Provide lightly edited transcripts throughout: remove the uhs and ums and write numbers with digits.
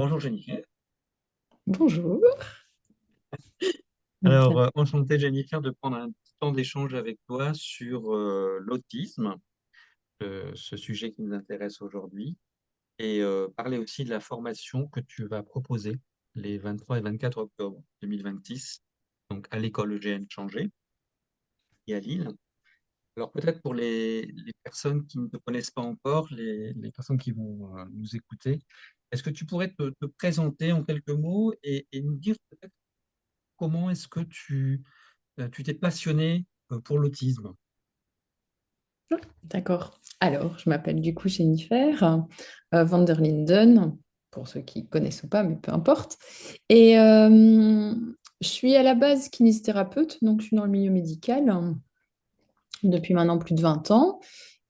Bonjour Jennifer. Bonjour. Alors, enchanté Jennifer de prendre un petit temps d'échange avec toi sur l'autisme, ce sujet qui nous intéresse aujourd'hui, et parler aussi de la formation que tu vas proposer les 23 et 24 octobre 2026, donc à l'école EGN Changé et à Lille. Alors peut-être pour les personnes qui ne te connaissent pas encore, les personnes qui vont nous écouter, est-ce que tu pourrais te présenter en quelques mots et nous dire peut-être comment est-ce que tu t'es passionné pour l'autisme. D'accord. Alors, je m'appelle du coup Jennifer van der Linden, pour ceux qui connaissent ou pas, mais peu importe. Et je suis à la base kinésithérapeute, donc je suis dans le milieu médical depuis maintenant plus de 20 ans.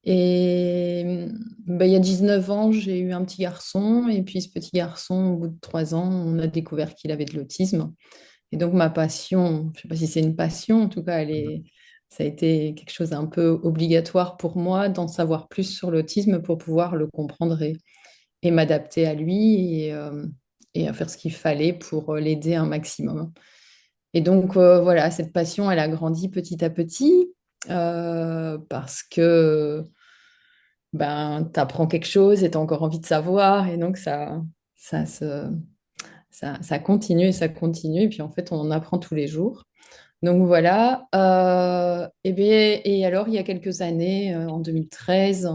Et il y a 19 ans, j'ai eu un petit garçon. Et puis ce petit garçon, au bout de 3 ans, on a découvert qu'il avait de l'autisme. Et donc ma passion, je ne sais pas si c'est une passion, en tout cas, ça a été quelque chose d'un peu obligatoire pour moi d'en savoir plus sur l'autisme pour pouvoir le comprendre et m'adapter à lui et à faire ce qu'il fallait pour l'aider un maximum. Et donc voilà, cette passion, elle a grandi petit à petit parce que tu apprends quelque chose et tu as encore envie de savoir et donc ça, se, ça continue et ça continue et puis en fait on en apprend tous les jours. Donc voilà. Et alors, il y a quelques années, en 2013,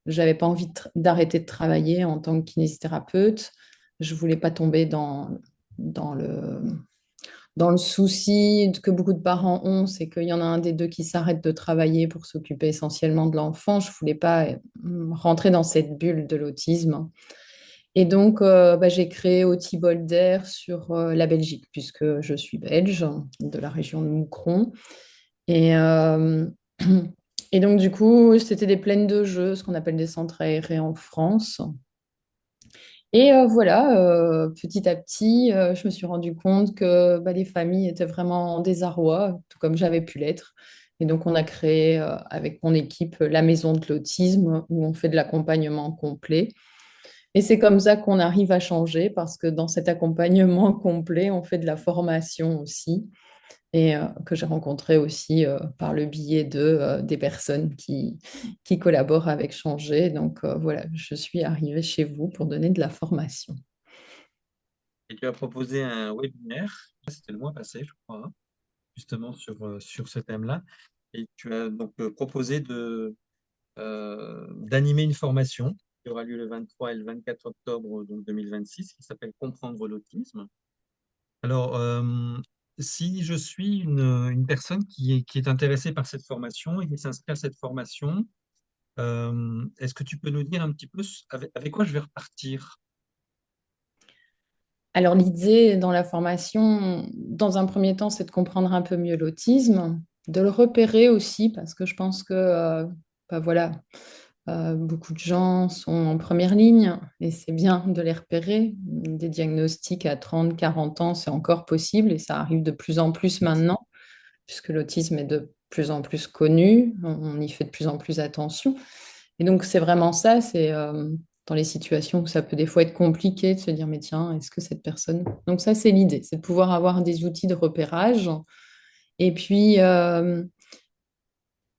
j'avais pas envie d'arrêter de travailler en tant que kinésithérapeute. Je voulais pas tomber dans dans le souci que beaucoup de parents ont, c'est qu'il y en a un des deux qui s'arrête de travailler pour s'occuper essentiellement de l'enfant. Je voulais pas rentrer dans cette bulle de l'autisme. Et donc, j'ai créé Oti Bolder sur la Belgique, puisque je suis belge, de la région de Moucron. Et, euh, et donc, du coup, c'était des plaines de jeux, ce qu'on appelle des centres aérés en France. Et voilà, petit à petit, je me suis rendu compte que les familles étaient vraiment en désarroi, tout comme j'avais pu l'être. Et donc, on a créé avec mon équipe la Maison de l'autisme, où on fait de l'accompagnement complet. Et c'est comme ça qu'on arrive à changer, parce que dans cet accompagnement complet, on fait de la formation aussi et que j'ai rencontré aussi par le biais des personnes qui collaborent avec Changer. Donc voilà, je suis arrivée chez vous pour donner de la formation. Et tu as proposé un webinaire, c'était le mois passé, je crois, hein, justement sur ce thème-là. Et tu as donc proposé d'animer une formation qui aura lieu le 23 et le 24 octobre donc 2026, qui s'appelle Comprendre l'autisme. Alors, si je suis une personne qui est intéressée par cette formation et qui s'inscrit à cette formation, est-ce que tu peux nous dire un petit peu avec quoi je vais repartir? Alors l'idée dans la formation, dans un premier temps, c'est de comprendre un peu mieux l'autisme, de le repérer aussi, parce que je pense que voilà, beaucoup de gens sont en première ligne et c'est bien de les repérer. Des diagnostics à 30, 40 ans, c'est encore possible et ça arrive de plus en plus maintenant, puisque l'autisme est de plus en plus connu, on y fait de plus en plus attention. Et donc c'est vraiment ça, c'est dans les situations où ça peut des fois être compliqué de se dire, mais tiens, est-ce que cette personne... Donc ça, c'est l'idée, c'est de pouvoir avoir des outils de repérage. Et puis,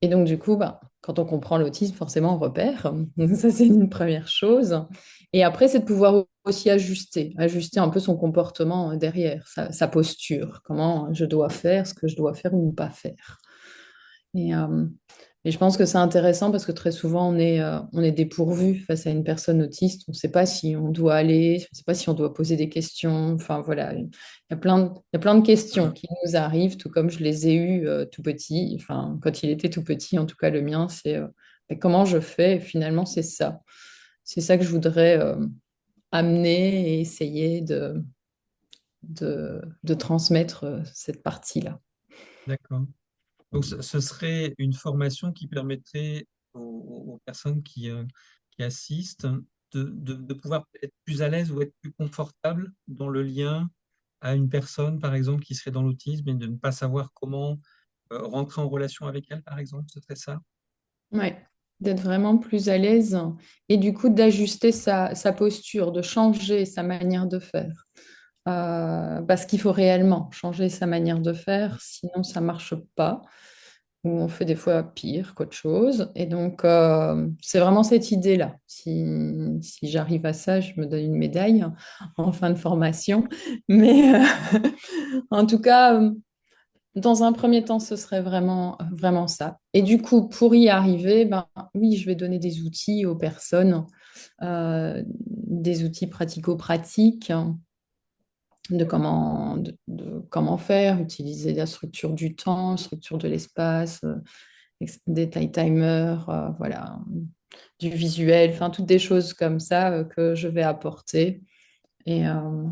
et donc, du coup, quand on comprend l'autisme, forcément, on repère. Donc, ça, c'est une première chose. Et après, c'est de pouvoir aussi ajuster un peu son comportement derrière, sa posture, comment je dois faire, ce que je dois faire ou ne pas faire. Et, euh, et je pense que c'est intéressant parce que très souvent, on est dépourvu face à une personne autiste. On ne sait pas si on doit aller, on ne sait pas si on doit poser des questions. Enfin, voilà, il y a plein de questions Mhm. qui nous arrivent, tout comme je les ai eues tout petit. Enfin, quand il était tout petit, en tout cas, le mien, c'est mais comment je fais? Et finalement, c'est ça. C'est ça que je voudrais amener et essayer de transmettre cette partie-là. D'accord. Donc, ce serait une formation qui permettrait aux personnes qui assistent de pouvoir être plus à l'aise ou être plus confortables dans le lien à une personne, par exemple, qui serait dans l'autisme et de ne pas savoir comment rentrer en relation avec elle, par exemple, ce serait ça? Ouais. d'être vraiment plus à l'aise et du coup d'ajuster sa posture, de changer sa manière de faire. Parce qu'il faut réellement changer sa manière de faire, sinon ça marche pas, ou on fait des fois pire qu'autre chose. Et donc, c'est vraiment cette idée-là. Si j'arrive à ça, je me donne une médaille en fin de formation. Mais en tout cas, dans un premier temps, ce serait vraiment, vraiment ça. Et du coup, pour y arriver, ben, oui, je vais donner des outils aux personnes, des outils pratico-pratiques de comment faire, utiliser la structure du temps, structure de l'espace, des time timers, voilà, du visuel, enfin, toutes des choses comme ça que je vais apporter. Et, euh,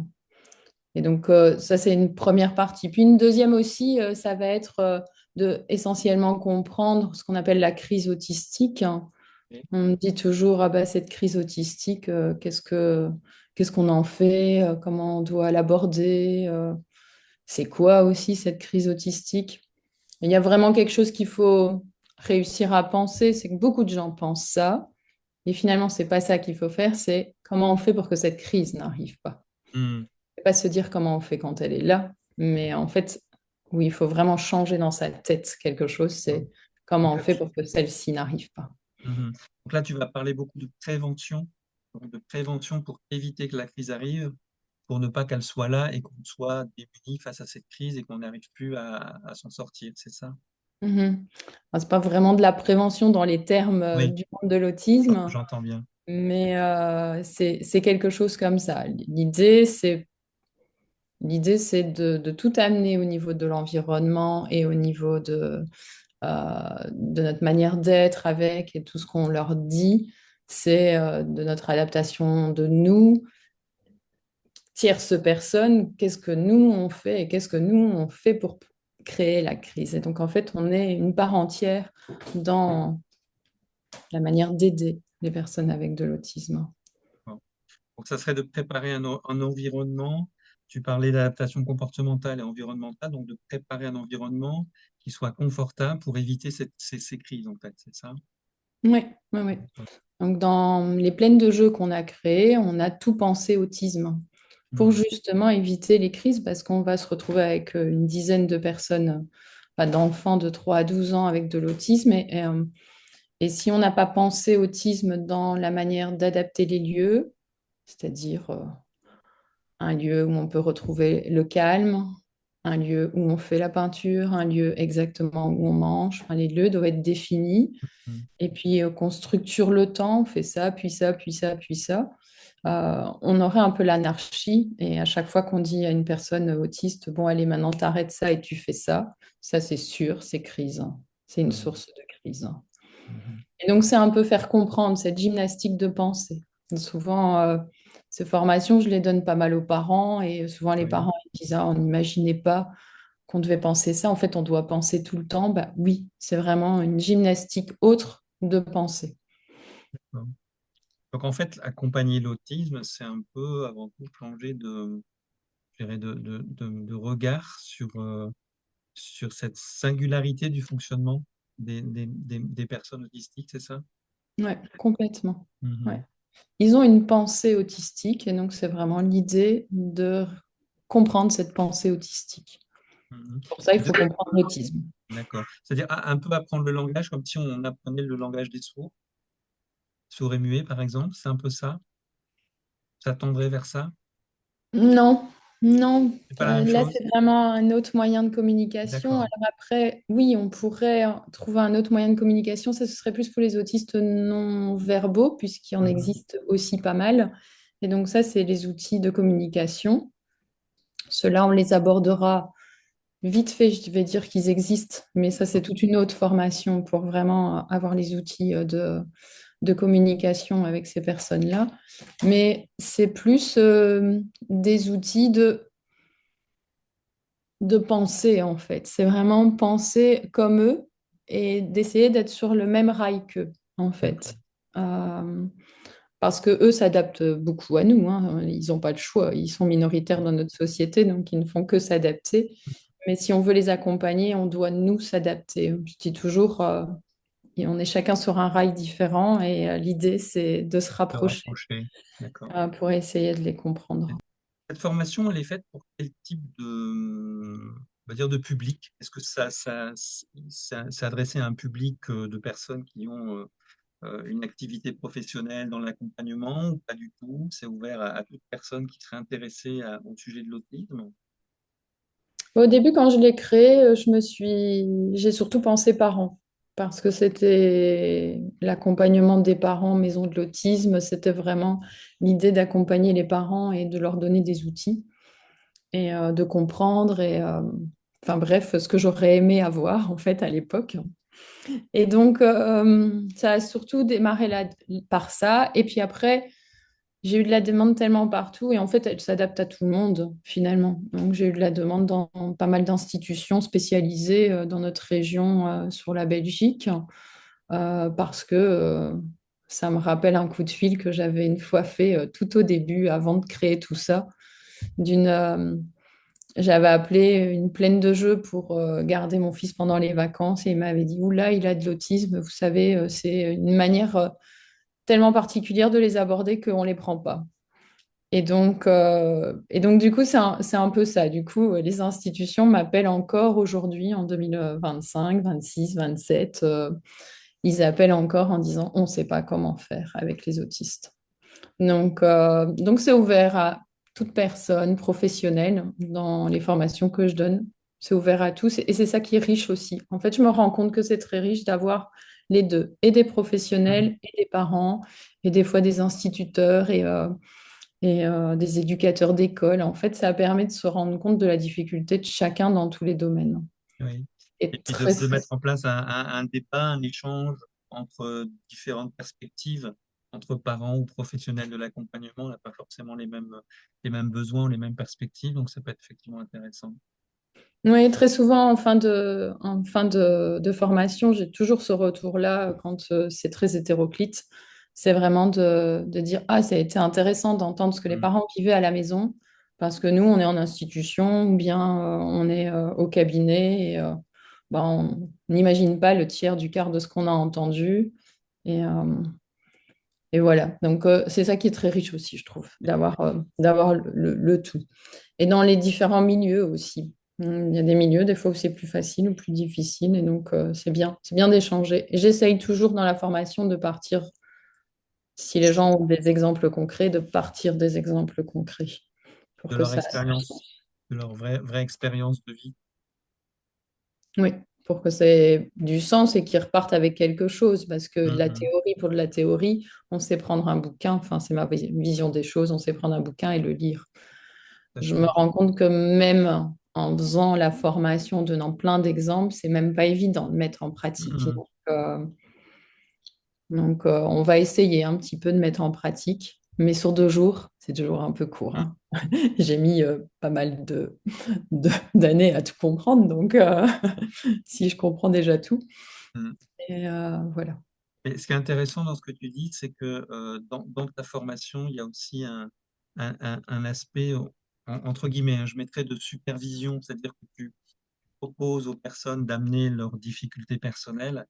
et donc, ça, c'est une première partie. Puis une deuxième aussi, ça va être de essentiellement comprendre ce qu'on appelle la crise autistique. Et, On me dit toujours, ah bah, cette crise autistique, qu'est-ce qu'on en fait, comment on doit l'aborder, c'est quoi aussi cette crise autistique? Il y a vraiment quelque chose qu'il faut réussir à penser, c'est que beaucoup de gens pensent ça, et finalement, c'est pas ça qu'il faut faire, c'est comment on fait pour que cette crise n'arrive pas. hmm, C'est pas se dire comment on fait quand elle est là, mais en fait, oui, il faut vraiment changer dans sa tête quelque chose, c'est comment donc on là, fait pour que celle-ci n'arrive pas. mhm. Donc là, tu vas parler beaucoup de prévention pour éviter que la crise arrive, pour ne pas qu'elle soit là et qu'on soit démunis face à cette crise et qu'on n'arrive plus à s'en sortir, c'est ça? Mhm. Enfin, c'est pas vraiment de la prévention dans les termes Oui, du monde de l'autisme, j'entends bien. mais c'est quelque chose comme ça. L'idée, c'est de tout amener au niveau de l'environnement et au niveau de notre manière d'être avec et tout ce qu'on leur dit. C'est de notre adaptation de nous, tierce personne, qu'est-ce que nous on fait et qu'est-ce que nous on fait pour créer la crise. Et donc en fait, on est une part entière dans la manière d'aider les personnes avec de l'autisme. Bon. Donc ça serait de préparer un environnement. Tu parlais d'adaptation comportementale et environnementale, donc de préparer un environnement qui soit confortable pour éviter ces crises, en fait, c'est ça? Oui, oui, oui. Donc dans les plaines de jeux qu'on a créées, on a tout pensé autisme pour Mhm. justement éviter les crises parce qu'on va se retrouver avec une dizaine de personnes, enfin, d'enfants de 3 à 12 ans avec de l'autisme. Et si on n'a pas pensé autisme dans la manière d'adapter les lieux, c'est-à-dire un lieu où on peut retrouver le calme, un lieu où on fait la peinture, un lieu exactement où on mange, enfin, les lieux doivent être définis. Mhm. Et puis qu'on structure le temps, on fait ça, puis ça, puis ça, puis ça. On aurait un peu l'anarchie. Et à chaque fois qu'on dit à une personne autiste, bon, allez, maintenant, t'arrêtes ça et tu fais ça c'est sûr, c'est crise. C'est une Mhm. source de crise. Mhm. Et donc, c'est un peu faire comprendre cette gymnastique de pensée. Souvent, ces formations, je les donne pas mal aux parents et souvent les Oui. parents ils disent, ah, on n'imaginait pas qu'on devait penser ça. En fait, on doit penser tout le temps. Bah oui, c'est vraiment une gymnastique autre de pensée. Bon. Donc en fait, accompagner l'autisme, c'est un peu avant tout changer je dirais de regard sur cette singularité du fonctionnement des personnes autistiques, c'est ça? Ouais, complètement. Ouais. Mhm. Ils ont une pensée autistique et donc c'est vraiment l'idée de comprendre cette pensée autistique. Mhm. Pour ça, il Et faut comprendre l'autisme. d'accord. C'est-à-dire un peu apprendre le langage comme si on apprenait le langage des sourds, sourds et muets par exemple, c'est un peu ça? Ça tendrait vers ça? Non, non. C'est pas la même Là, chose? c'est vraiment un autre moyen de communication. D'accord. Alors après, oui, on pourrait trouver un autre moyen de communication. Ça, ce serait plus pour les autistes non verbaux, puisqu'il en Mhm. existe aussi pas mal. Et donc ça, c'est les outils de communication. Ceux-là, on les abordera vite fait. Je vais dire qu'ils existent, mais ça, c'est toute une autre formation pour vraiment avoir les outils de communication avec ces personnes-là. Mais c'est plus des outils de penser, en fait. C'est vraiment penser comme eux et d'essayer d'être sur le même rail qu'eux, en D'accord. fait. Euh, Parce que eux s'adaptent beaucoup à nous, hein. Ils n'ont pas le choix. Ils sont minoritaires dans notre société, donc ils ne font que s'adapter. Mais si on veut les accompagner, on doit nous s'adapter. Je dis toujours, et on est chacun sur un rail différent et l'idée, c'est de se Se rapprocher rapprocher. D'accord. pour essayer de les comprendre. Cette formation, elle est faite pour quel type on va dire, de public? Est-ce que c'est adressé à un public de personnes qui ont une activité professionnelle dans l'accompagnement ou pas du tout? C'est ouvert à toute personne qui serait intéressée au sujet de l'autisme? Au début, quand je l'ai créé, j'ai surtout pensé parents, parce que c'était l'accompagnement des parents, maison de l'autisme, c'était vraiment l'idée d'accompagner les parents et de leur donner des outils et de comprendre enfin bref, ce que j'aurais aimé avoir en fait à l'époque. Et donc, ça a surtout démarré par ça. Et puis après, j'ai eu de la demande tellement partout et en fait, elle s'adapte à tout le monde finalement. Donc, j'ai eu de la demande dans pas mal d'institutions spécialisées dans notre région sur la Belgique parce que ça me rappelle un coup de fil que j'avais une fois fait tout au début, avant de créer tout ça, d'une j'avais appelé une plaine de jeux pour garder mon fils pendant les vacances et il m'avait dit, oula, il a de l'autisme, vous savez, c'est une manière tellement particulière de les aborder qu'on ne les prend pas. Et donc, du coup, c'est un peu ça. Du coup, les institutions m'appellent encore aujourd'hui, en 2025, 26, 27. Ils appellent encore en disant, on ne sait pas comment faire avec les autistes. Donc c'est ouvert à toute personne professionnelle dans les formations que je donne. C'est ouvert à tous et c'est ça qui est riche aussi. En fait, je me rends compte que c'est très riche d'avoir les deux, et des Mhm. professionnels et des parents, et des fois des instituteurs et des éducateurs d'école. En fait, ça permet de se rendre compte de la difficulté de chacun dans tous les domaines. Oui. Et Et puis très, de mettre en place un débat, un échange entre différentes perspectives, entre parents ou professionnels de l'accompagnement. On n'a pas forcément les mêmes besoins, les mêmes perspectives, donc ça peut être effectivement intéressant. Oui, très souvent en fin de formation, j'ai toujours ce retour-là quand c'est très hétéroclite. C'est vraiment de dire, ah, ça a été intéressant d'entendre ce que les Mhm. parents vivaient à la maison, parce que nous, on est en institution ou bien on est au cabinet et on n'imagine pas le tiers du quart de ce qu'on a entendu. Et, euh, et voilà, donc c'est ça qui est très riche aussi, je trouve, d'avoir le tout. Et dans les différents milieux aussi. Il y a des milieux, des fois, où c'est plus facile ou plus difficile. Et donc, c'est bien d'échanger. Et j'essaye toujours dans la formation de partir, si les gens ont des exemples concrets, de partir des exemples concrets pour De que leur ça, expérience, de leur vraie expérience de vie. oui, pour que ça ait du sens et qu'ils repartent avec quelque chose. Parce que de la Mhm. théorie pour de la théorie, on sait prendre un bouquin, enfin, c'est ma vision des choses, on sait prendre un bouquin et le lire. Tout à Je me fait. rends compte que même en faisant la formation, en donnant plein d'exemples, c'est même pas évident de mettre en pratique. Mhm. On va essayer un petit peu de mettre en pratique, mais sur 2 jours, c'est toujours un peu court, Mhm. hein. J'ai mis pas mal d'années à tout comprendre, donc si je comprends déjà tout. Mhm. Et voilà. Et ce qui est intéressant dans ce que tu dis, c'est que dans ta formation, il y a aussi un aspect, entre guillemets, hein, je mettrais de supervision, c'est-à-dire que tu proposes aux personnes d'amener leurs difficultés personnelles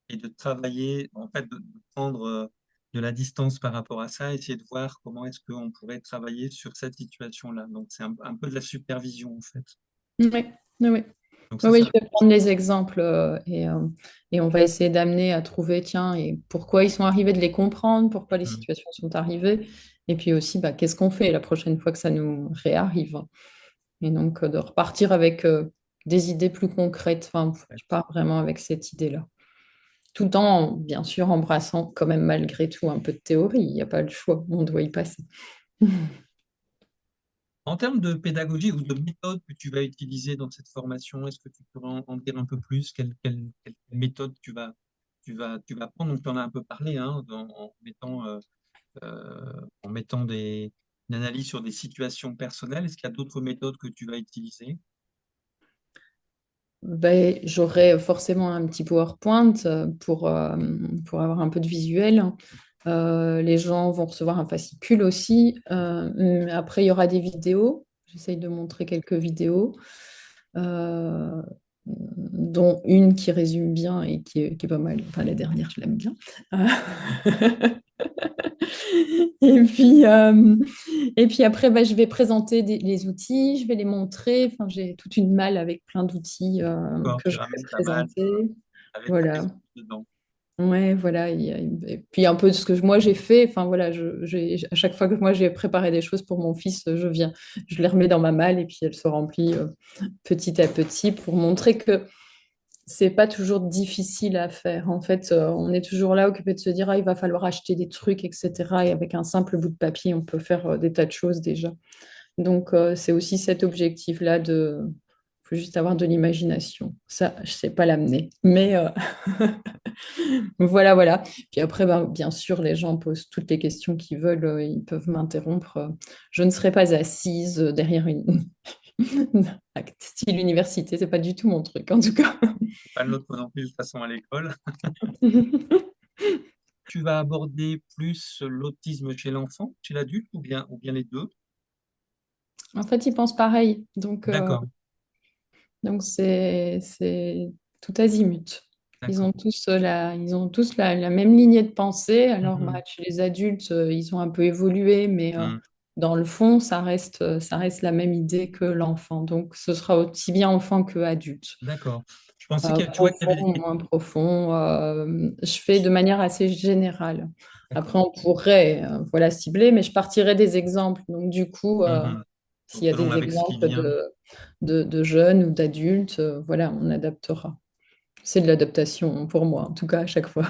et de travailler, en fait, de prendre de la distance par rapport à ça, essayer de voir comment est-ce qu'on pourrait travailler sur cette situation-là. Donc, c'est un peu de la supervision, en fait. Oui, oui, oui. Donc, Oui, ça, oui, c'est je vais intéressant. prendre les exemples et on va essayer d'amener à trouver, tiens, et pourquoi ils sont arrivés, de les comprendre, pourquoi les Mm. situations sont arrivées, et puis aussi, bah, qu'est-ce qu'on fait la prochaine fois que ça nous réarrive. Et donc, de repartir avec des idées plus concrètes. Enfin, je pars vraiment avec cette idée-là. Tout en, bien sûr, embrassant quand même malgré tout un peu de théorie. Il n'y a pas le choix, on doit y passer. En termes de pédagogie ou de méthode que tu vas utiliser dans cette formation, est-ce que tu pourrais en dire un peu plus? Quelle méthode tu vas prendre? Donc, tu en as un peu parlé, hein, en mettant une analyse sur des situations personnelles. Est-ce qu'il y a d'autres méthodes que tu vas utiliser? Ben, j'aurai forcément un petit PowerPoint pour avoir un peu de visuel. Les gens vont recevoir un fascicule aussi. Mais après, il y aura des vidéos. J'essaye de montrer quelques vidéos. Euh, dont une qui résume bien et qui est pas mal. Enfin, la dernière, je l'aime bien. Et puis, après, bah, je vais présenter les outils, je vais les montrer. Enfin, j'ai toute une malle avec plein d'outils D'accord, que tu je vais ramènes ta malle présenter. avec tous les Voilà. outils dedans. Ouais, voilà. Et puis un peu de ce que moi j'ai fait. Enfin voilà, à chaque fois que moi j'ai préparé des choses pour mon fils, je les remets dans ma malle et puis elle se remplit petit à petit pour montrer que c'est pas toujours difficile à faire. En fait, on est toujours là occupé de se dire, ah, il va falloir acheter des trucs, etc. Et avec un simple bout de papier, on peut faire des tas de choses déjà. Donc, c'est aussi cet objectif-là de... faut juste avoir de l'imagination. Ça, je sais pas l'amener. Mais voilà, voilà. Puis après, ben, bien sûr, les gens posent toutes les questions qu'ils veulent. Ils peuvent m'interrompre. Je ne serai pas assise derrière une... style université. C'est pas du tout mon truc, en tout cas. Pas le nôtre non plus de toute façon à l'école. Tu vas aborder plus l'autisme chez l'enfant, chez l'adulte ou bien les deux? En fait, ils pensent pareil. D'accord, Donc c'est tout azimut. d'accord. Ils ont tous la même lignée de pensée. Alors, bah, Mhm. chez les adultes, ils ont un peu évolué, mais Mhm. dans le fond, ça reste la même idée que l'enfant. Donc, ce sera aussi bien enfant que adulte. D'accord. Je pensais qu'il y avait, tu vois, qu'il y Profond, avait des... moins profond. Je fais de manière assez générale. D'accord. Après, on pourrait voilà, cibler, mais je partirai des exemples. Donc, du coup, Mhm. Donc, s'il y a selon des avec ce qui exemples vient. de jeunes ou d'adultes, voilà, on adaptera. C'est de l'adaptation pour moi, en tout cas, à chaque fois.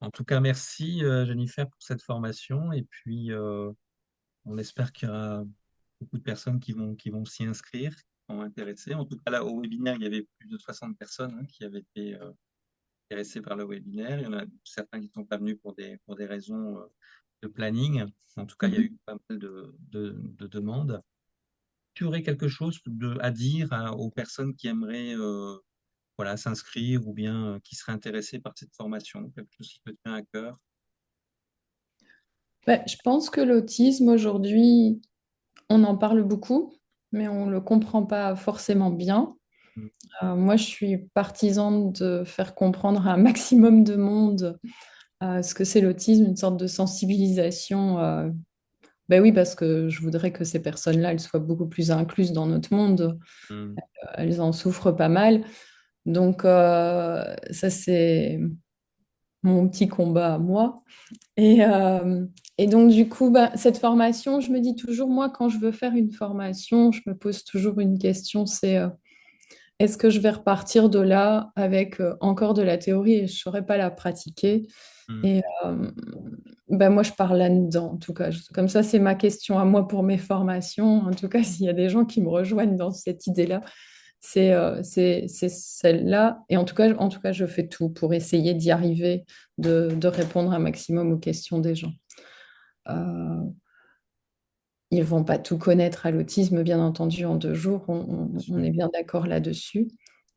En tout cas, merci Jennifer pour cette formation. Et puis, on espère qu'il y aura beaucoup de personnes qui vont s'y inscrire, qui sont intéressées. En tout cas, là, au webinaire, il y avait plus de 60 personnes qui avaient été intéressées par le webinaire. Il y en a certains qui ne sont pas venus pour des raisons de planning. En tout cas, il y a Mhm. eu pas mal de demandes. Tu aurais quelque chose à dire aux personnes qui aimeraient voilà, s'inscrire ou bien qui seraient intéressées par cette formation, quelque chose qui te tient à cœur? Ben, je pense que l'autisme aujourd'hui, on en parle beaucoup, mais on ne le comprend pas forcément bien. Mm. Moi, je suis partisane de faire comprendre à un maximum de monde ce que c'est l'autisme, une sorte de sensibilisation. Ben oui, parce que je voudrais que ces personnes-là, elles soient beaucoup plus incluses dans notre monde. Mm. Elles en souffrent pas mal. Donc, ça, c'est mon petit combat à moi. Et donc, du coup, bah, cette formation, je me dis toujours, moi, quand je veux faire une formation, je me pose toujours une question, c'est est-ce que je vais repartir de là avec encore de la théorie et je ne saurais pas la pratiquer? Mm. Et bah, moi, je parle là-dedans, en tout cas. Comme ça, c'est ma question à moi pour mes formations. En tout cas, s'il y a des gens qui me rejoignent dans cette idée-là, c'est celle-là. Et en tout cas, je fais tout pour essayer d'y arriver, de répondre un maximum aux questions des gens. Euh, Ils vont pas tout connaître à l'autisme, bien entendu, en 2 jours. Bien On sûr. est bien d'accord là-dessus.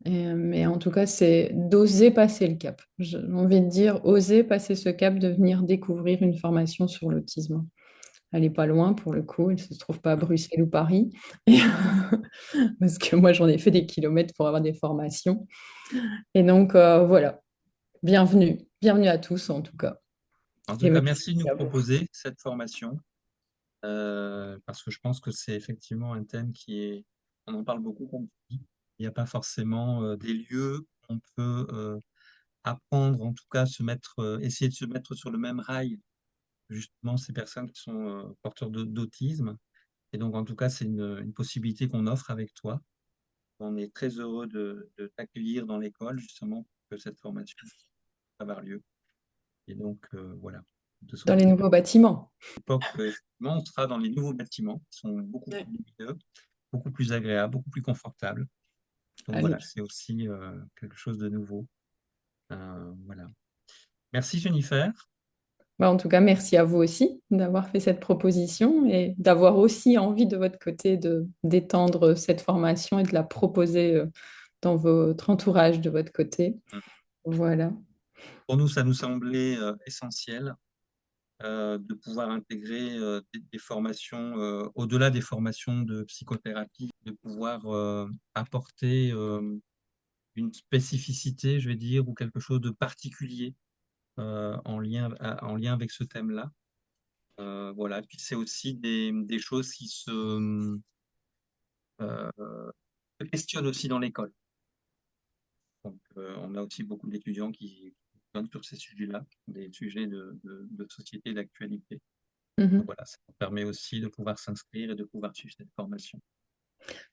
Mais en tout cas, c'est d'oser passer le cap. J'ai envie de dire, oser passer ce cap de venir découvrir une formation sur l'autisme. Elle n'est pas loin pour le coup, elle ne se trouve pas à Mm. Bruxelles ou Paris. Parce que moi, j'en ai fait des kilomètres pour avoir des formations. Et donc, voilà, bienvenue. Bienvenue à tous, en tout cas. En tout Et cas, merci merci de nous à vous. proposer cette formation parce que je pense que c'est effectivement un thème qui est, on en parle beaucoup, comme tu dis. Il n'y a pas forcément des lieux où on peut apprendre, en tout cas, essayer de se mettre sur le même rail, justement, ces personnes qui sont porteurs d'autisme. Et donc, en tout cas, c'est une possibilité qu'on offre avec toi. On est très heureux de t'accueillir dans l'école, justement, pour que cette formation puisse avoir lieu. Et donc, voilà, on te Dans souhaite les nouveaux bâtiments. l'époque, effectivement, on sera dans les nouveaux bâtiments qui sont beaucoup plus Ouais. lumineux, beaucoup plus agréables, beaucoup plus confortables. Donc voilà, Allez. c'est aussi quelque chose de nouveau. Voilà. Merci Jennifer. Bah, en tout cas, merci à vous aussi d'avoir fait cette proposition et d'avoir aussi envie de votre côté de d'étendre cette formation et de la proposer dans votre entourage de votre côté. Voilà. Pour nous, ça nous semblait essentiel. de pouvoir intégrer des formations, au-delà des formations de psychothérapie, de pouvoir apporter une spécificité, je vais dire, ou quelque chose de particulier en lien avec ce thème-là. Voilà. Puis c'est aussi des choses qui euh, se questionnent aussi dans l'école. Donc, on a aussi beaucoup d'étudiants qui questionnent sur ces sujets-là, des sujets de société, d'actualité. Mhm. Voilà, ça permet aussi de pouvoir s'inscrire et de pouvoir suivre cette formation.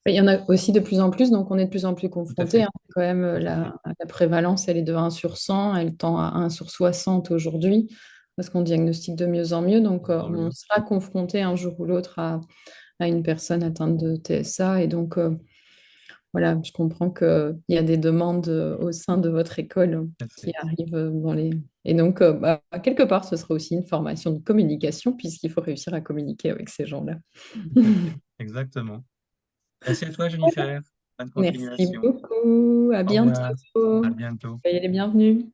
Il y en a aussi de plus en plus, donc on est de plus en plus Tout à confrontés, fait, hein. Quand même, tout à fait. la prévalence, elle est de 1 sur 100, elle tend à 1 sur 60 aujourd'hui, parce qu'on diagnostique de mieux en mieux. Donc, Mieux en on mieux. sera confronté un jour ou l'autre à une personne atteinte de TSA. Et donc, voilà, je comprends qu'il y a des demandes au sein de votre école Tout à qui fait, arrivent dans les... Et donc, bah, quelque part, ce sera aussi une formation de communication, puisqu'il faut réussir à communiquer avec ces gens-là. tout à fait. Exactement. Merci à toi, Jennifer. Bonne Merci continuation. beaucoup. À Au bientôt. revoir. À bientôt. Soyez les bienvenus.